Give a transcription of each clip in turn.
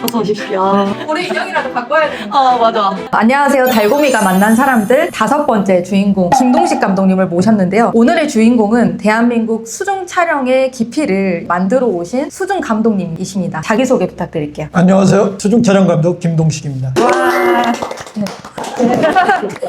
어서 오십시오. 우리 인형이라도 바꿔야 돼. 맞아. 안녕하세요. 달고미가 만난 사람들 5번째 주인공 김동식 감독님을 모셨는데요. 오늘의 주인공은 대한민국 수중 촬영의 깊이를 만들어 오신 수중 감독님이십니다. 자기소개 부탁드릴게요. 안녕하세요. 수중 촬영 감독 김동식입니다.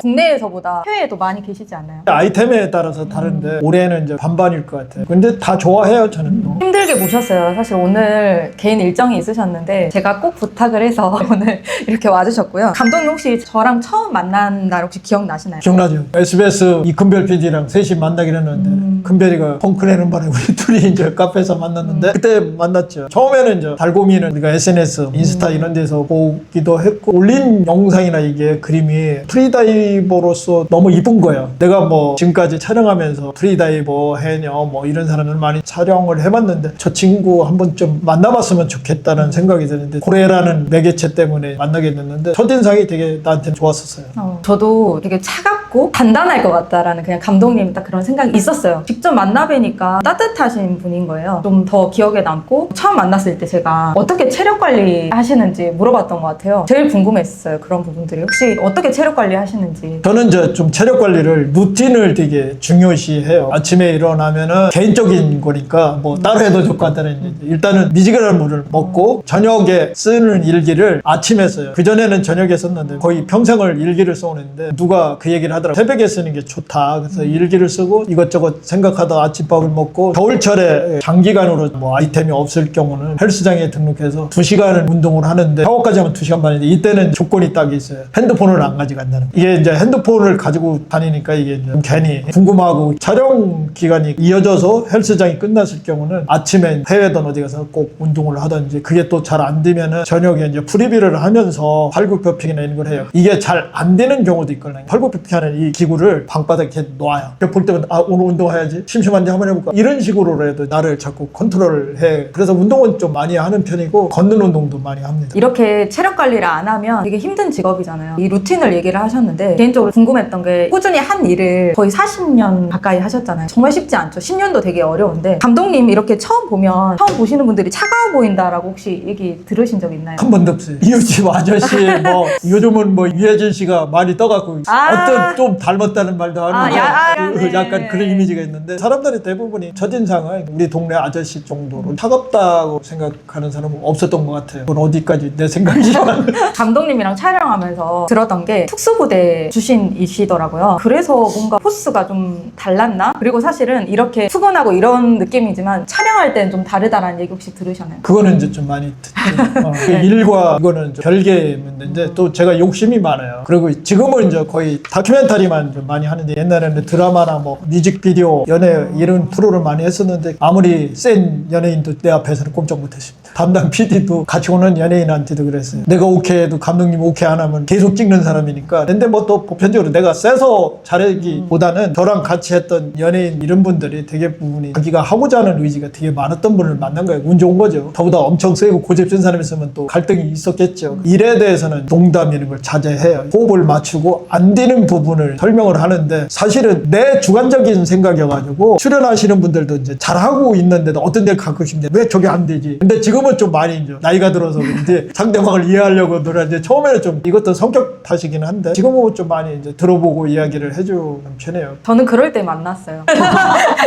국내에서보다 해외에도 많이 계시지 않나요? 아이템에 따라서 다른데 올해는 이제 반반일 것 같아요. 근데 다 좋아해요, 저는. 힘들게 모셨어요. 사실 오늘 개인 일정이 있으셨는데 제가 꼭 부탁을 해서 오늘 이렇게 와주셨고요. 감독님 혹시 저랑 처음 만난 날 혹시 기억나시나요? 기억나죠? SBS 이큰별 PD랑 셋이 만나기로 했는데 큰별이가 펑크 내는 바람에 우리 둘이 이제 카페에서 만났는데 그때 만났죠. 처음에는 이제 달고미는 우리가 SNS, 인스타 이런 데서 보기도 했고 올린 영상이나 이게 그림이 프리다이버로서 너무 이쁜 거예요. 내가 뭐 지금까지 촬영하면서 프리다이버, 해녀 뭐 이런 사람을 많이 촬영을 해봤는데 저 친구 한번 좀 만나봤으면 좋겠다는 생각이 드는데 고래라는 매개체 때문에 만나게 됐는데 첫인상이 되게 나한테는 좋았었어요. 저도 되게 차갑고 단단할 것 같다라는 그냥 감독님 딱 그런 생각이 있었어요. 직접 만나뵈니까 따뜻하신 분인 거예요. 좀 더 기억에 남고 처음 만났을 때 제가 어떻게 체력 관리 하시는지 물어봤던 것 같아요. 제일 궁금했어요. 그런 부분들이 혹시 어떻게 체력 관리 하시는지. 저는 이제 좀 체력 관리를 루틴을 되게 중요시해요. 아침에 일어나면은 개인적인 거니까 뭐 따로 해도 좋고 한다는 얘기. 일단은 미지근한 물을 먹고 저녁에 쓰는 일기를 아침에 써요. 그전에는 저녁에 썼는데 거의 평생을 일기를 써오는데 누가 그 얘기를 하더라고요. 새벽에 쓰는 게 좋다. 그래서 일기를 쓰고 이것저것 생각하다 아침밥을 먹고 겨울철에 장기간으로 뭐 아이템이 없을 경우는 헬스장에 등록해서 2시간을 운동을 하는데 샤워까지 하면 2시간 반인데 이때는 조건이 딱 있어요. 핸드폰을 안 가져간다는 거. 이게 이제 핸드폰을 가지고 다니니까 이게 좀 괜히 궁금하고 촬영 기간이 이어져서 헬스장이 끝났을 경우는 아침에 해외든 어디 가서 꼭 운동을 하든지 그게 또 잘 안 되면은 저녁에 이제 프리뷰를 하면서 팔굽혀펴기나 이런 걸 해요. 이게 잘 안 되는 경우도 있거든요. 팔굽혀펴기 하는 이 기구를 방바닥에 이렇게 놔요. 볼 때마다 아 오늘 운동해야지 심심한데 한번 해볼까 이런 식으로라도 나를 자꾸 컨트롤해. 그래서 운동은 좀 많이 하는 편이고 걷는 운동도 많이 합니다. 이렇게 체력 관리를 안 하면 되게 힘든 직업이잖아요. 이 루틴을 얘기를 하셨는데 개인적으로 궁금했던 게 꾸준히 한 일을 거의 40년 가까이 하셨잖아요. 정말 쉽지 않죠. 10년도 되게 어려운데 감독님 이렇게 처음 보면 처음 보시는 분들이 차가워 보인다라고 혹시 얘기 들으신 적 있나요? 한 번도 없어요. 이웃집 아저씨 뭐 요즘은 뭐 유해진 씨가 많이 떠갖고 어떤 좀 닮았다는 말도 하는데 약간 그런 이미지가 있는데 사람들이 대부분이 첫인상은 우리 동네 아저씨 정도로 차갑다고 생각하는 사람은 없었던 것 같아요. 그건 어디까지 내 생각이지만 감독님이랑 촬영하면서 들었던 게 특수부대 출신이시더라고요. 그래서 뭔가 포스가 좀 달랐나? 그리고 사실은 이렇게 수근하고 이런 느낌이지만 촬영할 때는 좀 다르다라는 얘기 혹시 들으셨나요? 그거는 이제 좀 많이 듣죠. 그 일과 이거는 좀 별개의 문제인데 또 제가 욕심이 많아요. 그리고 지금은 이제 거의 다큐멘터리만 좀 많이 하는데 옛날에는 드라마나 뭐 뮤직비디오, 연애 이런 프로를 많이 했었는데 아무리 센 연예인도 내 앞에서는 꼼짝 못했습니다. 담당 PD도 같이 오는 연예인한테도 그랬어요. 내가 오케이 해도 감독님 오케이 안 하면 계속 찍는 사람이니까. 근데 뭐 또 보편적으로 내가 세서 잘하기보다는 저랑 같이 했던 연예인 이런 분들이 되게 부분이 자기가 하고자 하는 의지가 되게 많았던 분을 만난 거예요. 운 좋은 거죠. 저보다 엄청 세고 고집진 사람이 있으면 또 갈등이 있었겠죠. 일에 대해서는 농담 이런 걸 자제해요. 호흡을 맞추고 안 되는 부분을 설명을 하는데 사실은 내 주관적인 생각이어가지고 출연하시는 분들도 이제 잘하고 있는데도 어떤 데를 가끔씩 왜 저게 안 되지? 근데 지금은 좀 많이 이제 나이가 들어서 이제 상대방을 이해하려고 노래 이제 처음에는 좀 이것도 성격 탓이긴 한데 지금은 좀 많이 이제 들어보고 이야기를 해주는 편이에요. 저는 그럴 때 만났어요.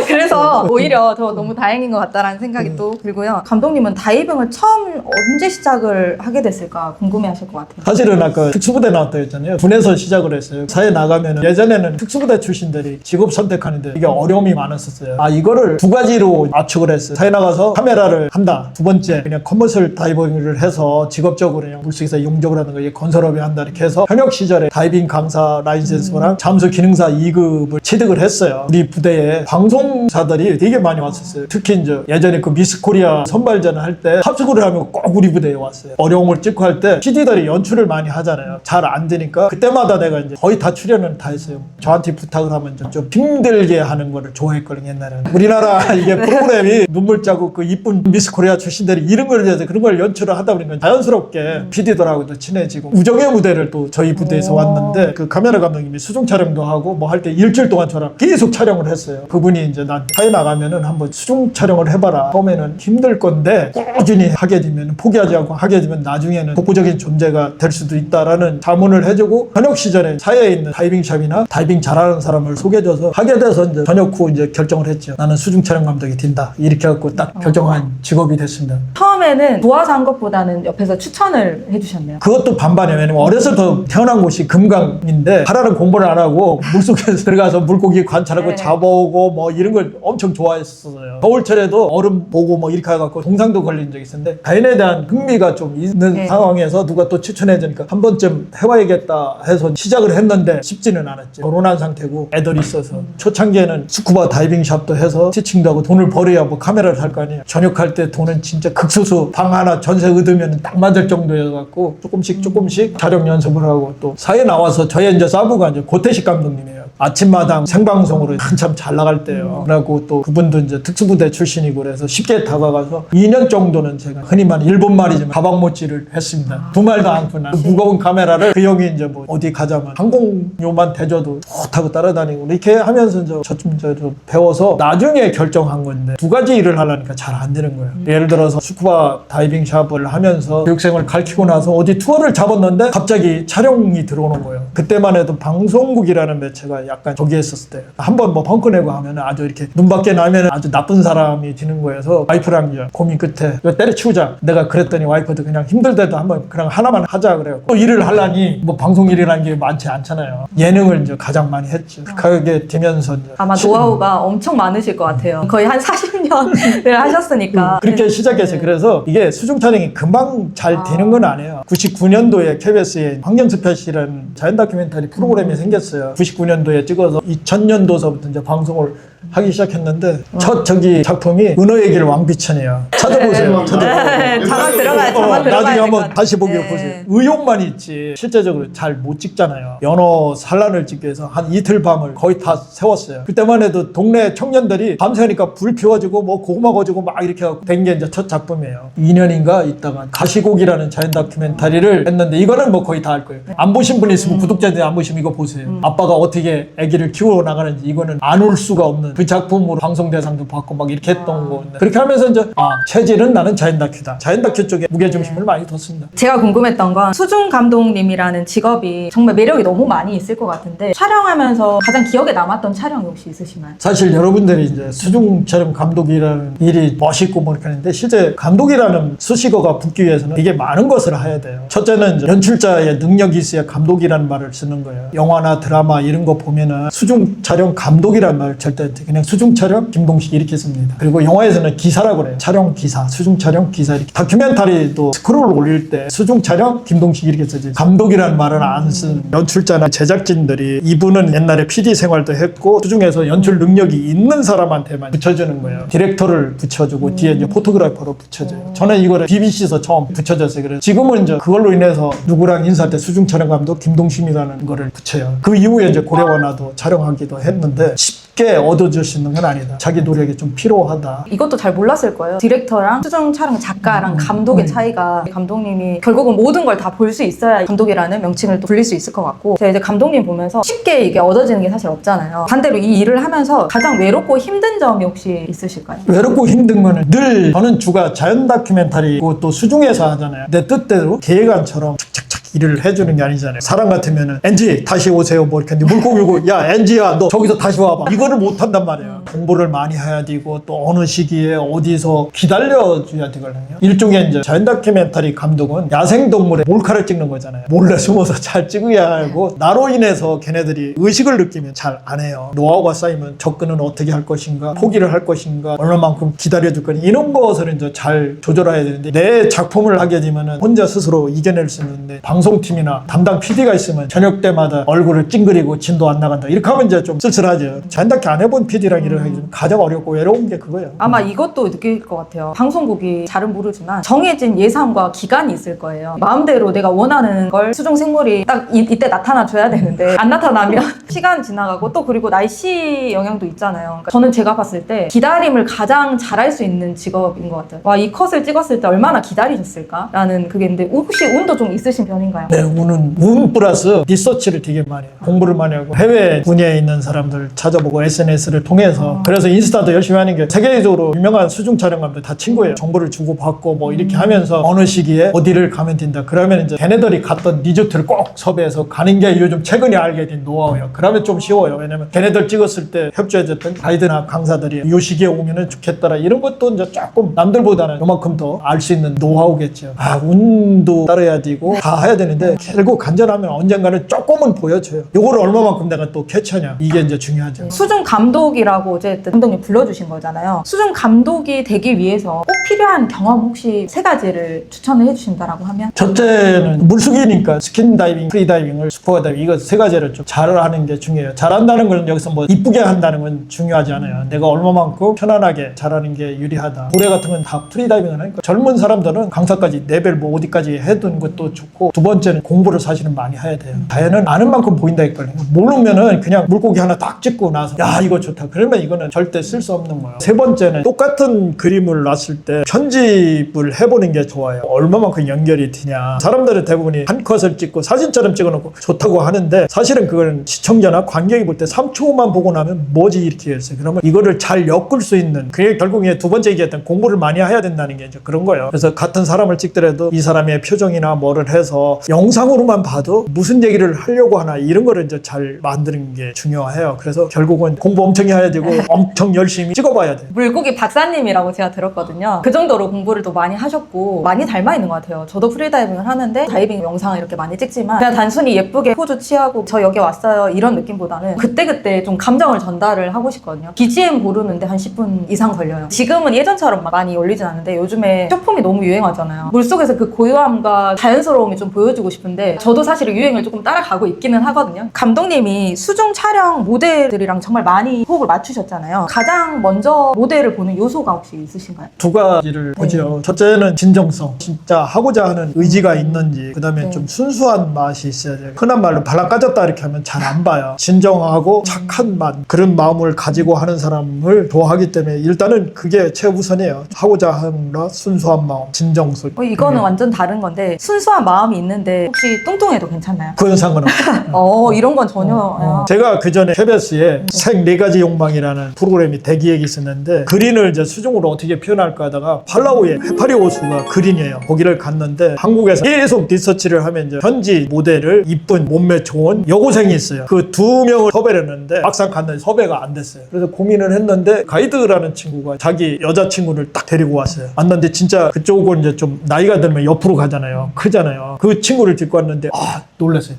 그래서 오히려 더 너무 다행인 것 같다라는 생각이 또 들고요. 감독님은 다이빙을 처음 언제 시작을 하게 됐을까 궁금해하실 것 같아요. 사실은 아까 특수부대 나왔다 했잖아요. 군에서 시작을 했어요. 사회 나가면 예전에는 특수부대 출신들이 직업 선택하는데 이게 어려움이 많았었어요. 아 이거를 두 가지로 압축을 했어요. 사회 나가서 카메라를 한다. 두 번째 그냥 커머셜 다이빙을 해서 직업적으로 그냥 물속에서 용접을 하는 거 건설업에 한다 이렇게 해서 현역 시절에 다이빙 강사 라이센스랑 잠수 기능사 2급을 취득을 했어요. 우리 부대에 방송사들이 되게 많이 왔었어요. 특히 이제 예전에 그 미스 코리아 선발전을 할 때 합숙을 하면 꼭 우리 부대에 왔어요. 어려움을 찍고 할 때 PD들이 연출을 많이 하잖아요. 잘 안 되니까 그때마다 내가 이제 거의 다 출연을 다 했어요. 저한테 부탁을 하면 좀 힘들게 하는 거를 좋아했거든요. 옛날에는 우리나라 이게 프로그램이 눈물 짜고 그 이쁜 미스 코리아 출신들이 이런 걸 해서 그런 걸 연출을 하다 보니까 자연스럽게 PD들하고도 친해지고 우정의 무대를 또 저희 부대에서 왔는데 그 카메라 감독님이 수중 촬영도 하고 뭐 할 때 일주일 동안 저랑 계속 촬영을 했어요. 그분이 이제 난 사회 나가면은 한번 수중 촬영을 해봐라. 처음에는 힘들 건데 꾸준히 하게 되면 포기하지 않고 하게 되면 나중에는 독보적인 존재가 될 수도 있다라는 자문을 해주고 현역 시절에 사회에 있는 다이빙샵이나 다이빙 잘하는 사람을 소개해줘서 하게 돼서 이제 전역 후 이제 결정을 했죠. 나는 수중 촬영 감독이 된다. 이렇게 해갖고 딱 결정한 직업이 됐습니다. 처음에는 도와서 한 것보다는 옆에서 추천을 해주셨네요. 그것도 반반이에요. 왜냐면 어려서부터 태어난 곳이 금강인데 하라는 공부를 안 하고 물속에 들어가서 물고기 관찰하고 네. 잡아오고 뭐 이런 걸 엄청 좋아했었어요. 겨울철에도 얼음 보고 뭐 이렇게 해갖고 동상도 걸린 적이 있었는데 자연에 대한 흥미가 좀 있는 네. 상황에서 누가 또 추천해주니까 한 번쯤 해봐야겠다 해서 시작을 했는데 쉽지는 않았죠. 결혼한 상태고 애들이 있어서 초창기에는 스쿠버 다이빙 샵도 해서 티칭도 하고 돈을 벌어야 뭐 카메라를 살 거 아니에요. 전역할 때 돈은 진짜 극소수 방 하나 전세 얻으면 딱 맞을 정도여갖고 조금씩 촬영 연습을 하고 또 사회 나와서 저희 이제 사부가 이제 고태식 감독님이에요. 아침마당 생방송으로 한참 잘 나갈 때요. 그리고 또 그분도 이제 특수부대 출신이고 그래서 쉽게 다가가서 2년 정도는 제가 흔히 말하는 일본 말이지만 가방못질을 했습니다. 두 말도 않구나. 그 무거운 카메라를 그 형이 이제 뭐 어디 가자면 항공료만 대줘도 좋다고 따라다니고 이렇게 하면서 저좀 배워서 나중에 결정한 건데 두 가지 일을 하려니까 잘 안 되는 거예요. 예를 들어서 스쿠버 다이빙 샵을 하면서 교육생을 가르치고 나서 어디 투어를 잡았는데 갑자기 촬영이 들어오는 거예요. 그때만 해도 방송국이라는 매체가 약간 저기 했었을 때 한번 뭐 펑크 내고 하면 아주 이렇게 눈 밖에 나면 아주 나쁜 사람이 되는 거여서 와이프랑 이제 고민 끝에 이거 때려치우자. 내가 그랬더니 와이프도 그냥 힘들대도 한번 그냥 하나만 하자 그래요. 또 일을 하려니 뭐 방송 일이라는 게 많지 않잖아요. 예능을 이제 가장 많이 했죠. 그렇게 되면서 이제 아마 노하우가 엄청 많으실 것 같아요. 거의 한 40년을 하셨으니까. 그렇게 시작했어요. 그래서 이게 수중 촬영이 금방 잘 되는 건 아니에요. 99년도에 KBS에 환경스펫이라는 자연 다큐멘터리 프로그램이 생겼어요. 99년도에 찍어서 2000년도서부터 이제 방송을 하기 시작했는데 첫 저기 작품이 은어의 길 왕비천이에요. 찾아보세요. 네, 자막 들어가야 나중에 될것 한번 같아요. 다시 보기 네. 보세요. 의욕만 있지 실제적으로 잘 못 찍잖아요. 연어 산란을 찍기 위해서 한 이틀 밤을 거의 다 세웠어요. 그때만 해도 동네 청년들이 밤새니까 불 피워주고 뭐 고구마 거주고 막 이렇게 하고 된 게 이제 첫 작품이에요. 2년인가 있다가 가시곡이라는 자연 다큐멘터리를 했는데 이거는 뭐 거의 다 알 거예요. 안 보신 분 있으면 구독자들 안 보시면 이거 보세요. 아빠가 어떻게 아기를 키워 나가는지 이거는 안 올 수가 없는 그 작품으로 방송 대상도 받고 막 이렇게 했던 건데 그렇게 하면서 이제 체질은 나는 자연 다큐다. 자연 다큐 쪽에 무게중심을 많이 뒀습니다. 제가 궁금했던 건 수중 감독님이라는 직업이 정말 매력이 너무 많이 있을 것 같은데 촬영하면서 가장 기억에 남았던 촬영이 혹시 있으시나요? 사실 여러분들이 이제 수중 촬영 감독이라는 일이 멋있고 뭐 이렇게 하는데 실제 감독이라는 수식어가 붙기 위해서는 되게 많은 것을 해야 돼요. 첫째는 이제 연출자의 능력이 있어야 감독이라는 말을 쓰는 거예요. 영화나 드라마 이런 거 보면은 수중 촬영 감독이라는 말 절대 그냥 수중 촬영 김동식 이렇게 씁니다. 그리고 영화에서는 기사라고 그래요. 촬영 기사, 수중 촬영 기사 이렇게. 다큐멘터리도 스크롤을 올릴 때 수중 촬영 김동식 이렇게 쓰지. 감독이라는 말은 안 쓴 연출자나 제작진들이 이분은 옛날에 PD 생활도 했고 수중에서 연출 능력이 있는 사람한테만 붙여주는 거예요. 디렉터를 붙여주고 뒤에 이제 포토그래퍼로 붙여줘요. 저는 이거를 BBC에서 처음 붙여줬어요. 그래서 지금은 이제 그걸로 인해서 누구랑 인사할 때 수중 촬영 감독 김동식이라는 거를 붙여요. 그 이후에 이제 고려원화도 촬영하기도 했는데 쉽게 얻어줄 수 있는 건 아니다. 자기 노력이 좀 필요하다. 이것도 잘 몰랐을 거예요. 디렉터랑 수중 촬영 작가랑 감독의 차이가 감독님이 결국은 모든 걸 다 볼 수 있어야 감독이라는 명칭을 또 불릴 수 있을 것 같고 제가 이제 감독님 보면서 쉽게 이게 얻어지는 게 사실 없잖아요. 반대로 이 일을 하면서 가장 외롭고 힘든 점이 혹시 있으실까요? 외롭고 힘든 거는 늘 저는 주가 자연 다큐멘터리고 또 수중에서 하잖아요. 내 뜻대로 계획안처럼 착착착 일을 해주는 게 아니잖아요. 사람 같으면은 엔지 다시 오세요 뭐 이렇게 물고기 울고 야 엔지야 너 저기서 다시 와봐 이거를 못 한단 말이에요. 공부를 많이 해야 되고 또 어느 시기에 어디서 기다려줘야 되거든요. 일종의 이제 자연 다큐멘터리 감독은 야생동물의 몰카를 찍는 거잖아요. 몰래 숨어서 잘 찍어야 하고 나로 인해서 걔네들이 의식을 느끼면 잘 안 해요. 노하우가 쌓이면 접근은 어떻게 할 것인가 포기를 할 것인가 얼마만큼 기다려줄 거니 이런 것을 이제 잘 조절해야 되는데 내 작품을 하게 되면은 혼자 스스로 이겨낼 수 있는데 방송팀이나 담당 PD가 있으면 저녁 때마다 얼굴을 찡그리고 진도 안 나간다 이렇게 하면 이제 좀 쓸쓸하죠. 자연답게 안 해본 PD랑 일을 하기 좀 가장 어렵고 외로운 게 그거예요. 아마 이것도 느낄 것 같아요. 방송국이 잘은 모르지만 정해진 예산과 기간이 있을 거예요. 마음대로 내가 원하는 걸 수중 생물이 딱 이때 나타나줘야 되는데 안 나타나면 시간 지나가고 또 그리고 날씨 영향도 있잖아요. 그러니까 저는 제가 봤을 때 기다림을 가장 잘할 수 있는 직업인 것 같아요. 와, 이 컷을 찍었을 때 얼마나 기다리셨을까? 라는 그게 있는데 혹시 운도 좀 있으신 편인가요? 네, 운 플러스 리서치를 되게 많이 해요. 공부를 많이 하고 해외 분야에 있는 사람들 찾아보고 SNS를 통해서 그래서 인스타도 열심히 하는 게 세계적으로 유명한 수중 촬영감들 다 친구예요. 정보를 주고받고 뭐 이렇게 하면서 어느 시기에 어디를 가면 된다. 그러면 이제 걔네들이 갔던 리조트를 꼭 섭외해서 가는 게 요즘 최근에 알게 된 노하우예요. 그러면 좀 쉬워요. 왜냐면 걔네들 찍었을 때 협조해줬던 가이드나 강사들이 이 시기에 오면은 좋겠더라. 이런 것도 이제 조금 남들보다는 요만큼 더 알 수 있는 노하우겠죠. 아, 운도 따라야 되고 다 해야 되는데 결국 간절하면 언젠가는 조금은 보여줘요. 요거를 얼마만큼 내가 또 캐쳐냐. 이게 이제 중요하죠. 수중 감독이라고 어쨌든 감독님 불러주신 거잖아요. 수중 감독이 되기 위해서 꼭 필요한 경험 혹시 3가지를 추천을 해주신다라고 하면? 첫째는 물속이니까 스킨다이빙, 프리다이빙을 스쿠버 다이빙 이거 3가지를 좀 잘하는 게 중요해요. 잘한다는 건 여기서 뭐 이쁘게 한다는 건 중요하지 않아요. 내가 얼마만큼 편안하게 잘하는 게 유리하다. 고래 같은 건 다 프리다이빙을 하니까 젊은 사람들은 강사까지 레벨 뭐 어디까지 해두는 것도 좋고 두 번째는 공부를 사실은 많이 해야 돼요. 자연은 아는 만큼 보인다 했거든요. 모르면은 그냥 물고기 하나 딱 찍고 나서 야 이거 좋다. 그러면 이거는 절대 쓸 수 없는 거예요. 세 번째는 똑같은 그림을 놨을 때 편집을 해보는 게 좋아요. 얼마만큼 연결이 되냐. 사람들은 대부분이 한 컷을 찍고 사진처럼 찍어놓고 좋다고 하는데 사실은 그건 시청자나 관객이 볼 때 3초만 보고 나면 뭐지 이렇게 했어요. 그러면 이거를 잘 엮을 수 있는 그게 결국에 두 번째 얘기했던 공부를 많이 해야 된다는 게 이제 그런 거예요. 그래서 같은 사람을 찍더라도 이 사람의 표정이나 뭐를 해서 영상으로만 봐도 무슨 얘기를 하려고 하나 이런 거를 이제 잘 만드는 게 중요해요. 그래서 결국은 공부 엄청 해야 되고 엄청 열심히 찍어봐야 돼요. 물고기 박사님이라고 제가 들었거든요. 그 정도로 공부를 또 많이 하셨고 많이 닮아 있는 것 같아요. 저도 프리다이빙을 하는데 다이빙 영상을 이렇게 많이 찍지만 그냥 단순히 예쁘게 포즈 취하고 저 여기 왔어요 이런 느낌보다는 그때그때 좀 감정을 전달을 하고 싶거든요. BGM 고르는데 한 10분 이상 걸려요. 지금은 예전처럼 막 많이 올리진 않는데 요즘에 숏폼이 너무 유행하잖아요. 물속에서 그 고요함과 자연스러움이 좀 보여주고 싶은데 저도 사실 유행을 조금 따라가고 있기는 하거든요. 감독님이 수중 촬영 모델들이랑 정말 많이 호흡을 맞추셨잖아요. 가장 먼저 모델을 보는 요소가 혹시 있으신가요? 2가지를 보죠. 첫째는 진정성. 진짜 하고자 하는 의지가 있는지 그 다음에 좀 순수한 맛이 있어야 돼요. 흔한 말로 발랑 까졌다 이렇게 하면 잘 안 봐요. 진정하고 착한 맛 그런 마음을 가지고 하는 사람을 좋아하기 때문에 일단은 그게 최우선이에요. 하고자 하는 순수한 마음, 진정성. 이거는 완전 다른 건데 순수한 마음이 있는데 혹시 뚱뚱해도 괜찮나요? 그건 상관없어요. 이런 건 전혀 제가 그 전에 KBS에 생 4가지 욕망이라는 프로그램이 대기획이 있었는데 그린을 이제 수중으로 어떻게 표현할까 하다가 팔라우의 해파리 호수가 그린이에요. 거기를 갔는데 한국에서 계속 리서치를 하면 이제 현지 모델을 이쁜 몸매 좋은 여고생이 있어요. 그 2명을 섭외를 했는데 막상 갔는데 섭외가 안 됐어요. 그래서 고민을 했는데 가이드라는 친구가 자기 여자친구를 딱 데리고 왔어요. 왔는데 진짜 그쪽은 이제 좀 나이가 들면 옆으로 가잖아요. 크잖아요. 그 친구를 데리고 왔는데 놀랐어요.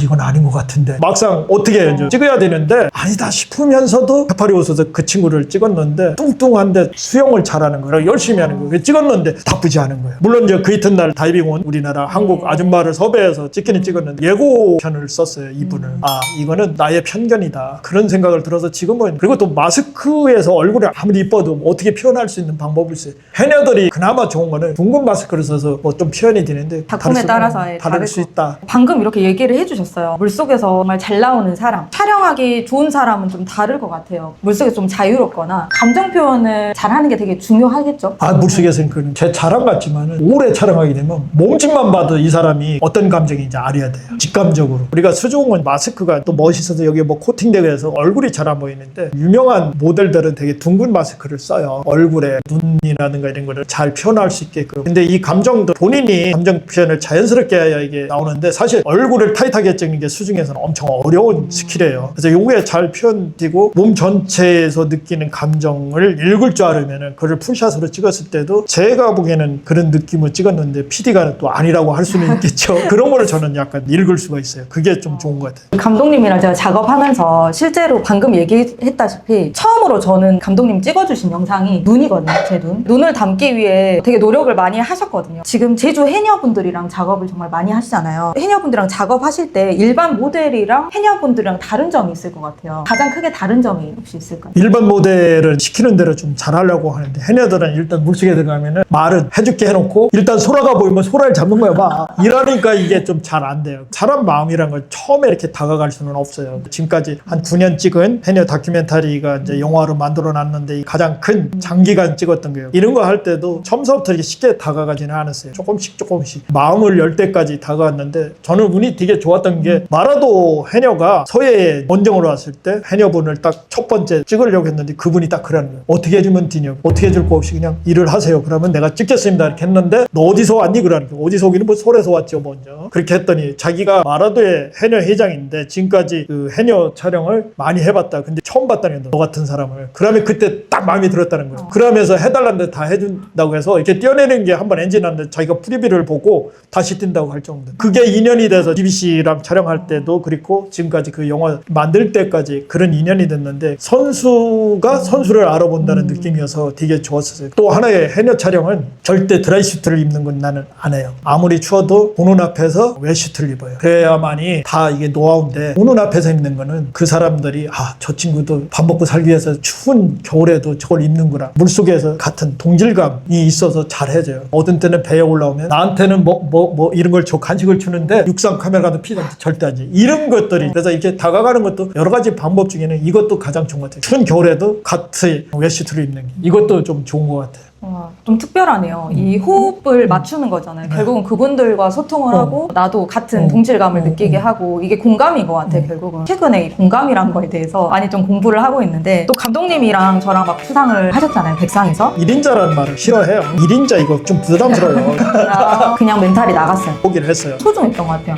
이건 아닌 것 같은데 막상 어떻게 해요? 이제 찍어야 되는데 아니다 싶으면서도 해파리 호수에서 그 친구를 찍었는데 뚱뚱한데 수영을 잘하는 거예요. 열심히 하는 거예요. 찍었는데 나쁘지 않은 거예요. 물론 이제 그 이튿날 다이빙 온 우리나라 한국 아줌마를 섭외해서 찍기는 찍었는데 예고편을 썼어요. 이분을. 이거는 나의 편견이다. 그런 생각을 들어서 지금은 그리고 또 마스크에서 얼굴이 아무리 이뻐도 어떻게 표현할 수 있는 방법이 있어요. 해녀들이 그나마 좋은 거는 둥근 마스크를 써서 뭐 좀 표현이 되는데 작품에 따라서 다를 수 있다. 방금 이렇게 얘기를 해주셨어요. 물속에서 정말 잘 나오는 사람, 촬영하기 좋은 사람은 좀 다를 것 같아요. 물속에서 좀 자유롭거나 감정 표현을 잘하는 게 되게 중요하겠죠? 물속에서는 그건 제 자랑 같지만 오래 촬영하게 되면 몸집만 봐도 이 사람이 어떤 감정인지 알아야 돼요. 직감적으로. 우리가 수중은 마스크가 또 멋있어서 여기 뭐 코팅되고 해서 얼굴이 잘 안 보이는데 유명한 모델들은 되게 둥근 마스크를 써요. 얼굴에 눈이라든가 이런 거를 잘 표현할 수 있게끔. 근데 이 감정도 본인이 감정 표현을 자연스럽게 해야 이게 나오는데 사실 얼굴을 타이트하게 찍는 게 수중에서는 엄청 어려운 스킬이에요. 그래서 요게 잘 표현되고 몸 전체에서 느끼는 감정을 읽을 줄 알으면 그걸 풀샷으로 찍었을 때도 제가 보기에는 그런 느낌을 찍었는데 PD가 또 아니라고 할 수는 있겠죠. 그런 거를 저는 약간 읽을 수가 있어요. 그게 좀 좋은 것 같아요. 감독님이랑 제가 작업하면서 실제로 방금 얘기했다시피 처음으로 저는 감독님 찍어주신 영상이 눈이거든요. 제 눈을 담기 위해 되게 노력을 많이 하셨거든요. 지금 제주 해녀분들이랑 작업을 정말 정말 많이 하시잖아요. 해녀분들이랑 작업하실 때 일반 모델이랑 해녀분들이랑 다른 점이 있을 것 같아요. 가장 크게 다른 점이 혹시 있을까요? 일반 모델은 시키는 대로 좀 잘하려고 하는데 해녀들은 일단 물속에 들어가면은 말은 해줄게 해놓고 일단 소라가 보이면 소라를 잡는 거야 막 이러니까 이게 좀 잘 안 돼요. 사람 마음이란 걸 처음에 이렇게 다가갈 수는 없어요. 지금까지 한 9년 찍은 해녀 다큐멘터리가 이제 영화로 만들어 놨는데 가장 큰 장기간 찍었던 거예요. 이런 거 할 때도 처음부터 이렇게 쉽게 다가가지는 않았어요. 조금씩 마음을 열 때까지 다가왔는데 저는 운이 되게 좋았던 게 마라도 해녀가 서해에 원정으로 왔을 때 해녀분을 딱 첫 번째 찍으려고 했는데 그분이 딱 그러는 거예요. 어떻게 해주면 되냐고. 어떻게 해줄 거 없이 그냥 일을 하세요. 그러면 내가 찍겠습니다. 이렇게 했는데 너 어디서 왔니? 그러는 거예요. 어디서 오기는 뭐 서울에서 왔죠 먼저. 그렇게 했더니 자기가 마라도의 해녀 회장인데 지금까지 그 해녀 촬영을 많이 해봤다. 근데 처음 봤다는 거예요. 너 같은 사람을. 그러면 그때 딱 마음이 들었다는 거예요. 그러면서 해달라는데 다 해준다고 해서 이렇게 뛰어내리는 게 한 번 엔진 났는데 자기가 프리뷰를 보고 다시 뛴다고 할 정도. 그게 인연이 돼서 BBC랑 촬영할 때도 그렇고 지금까지 그 영화 만들 때까지 그런 인연이 됐는데 선수가 선수를 알아본다는 느낌이어서 되게 좋았었어요. 또 하나의 해녀 촬영은 절대 드라이슈트를 입는 건 나는 안 해요. 아무리 추워도 보는 앞에서 웨슈트를 입어요. 그래야만이 다 이게 노하우인데 보는 앞에서 입는 거는 그 사람들이 저 친구도 밥 먹고 살기 위해서 추운 겨울에도 저걸 입는구나. 물속에서 같은 동질감이 있어서 잘해줘요. 어떤 때는 배에 올라오면 나한테는 뭐 이런 걸 줘 간식을 주는데 육상 카메라도 피던데 절대 안 줘. 이런 것들이 그래서 이렇게 다가가는 것도 여러 가지 방법 중에는 이것도 가장 좋은 것 같아요. 추운 겨울에도 같이 웨슈트를 입는 게 이것도 좀 좋은 것 같아요. 와, 좀 특별하네요. 이 호흡을 맞추는 거잖아요. 결국은 그분들과 소통을 하고 나도 같은 동질감을 느끼게 하고 이게 공감인 것 같아요. 결국은 최근에 이 공감이란 거에 대해서 많이 좀 공부를 하고 있는데 또 감독님이랑 저랑 막 수상을 하셨잖아요. 백상에서. 1인자라는 말을 싫어해요. 1인자 이거 좀 부담스러워요. 그냥 멘탈이 나갔어요. 포기를 했어요. 소중했던 것 같아요.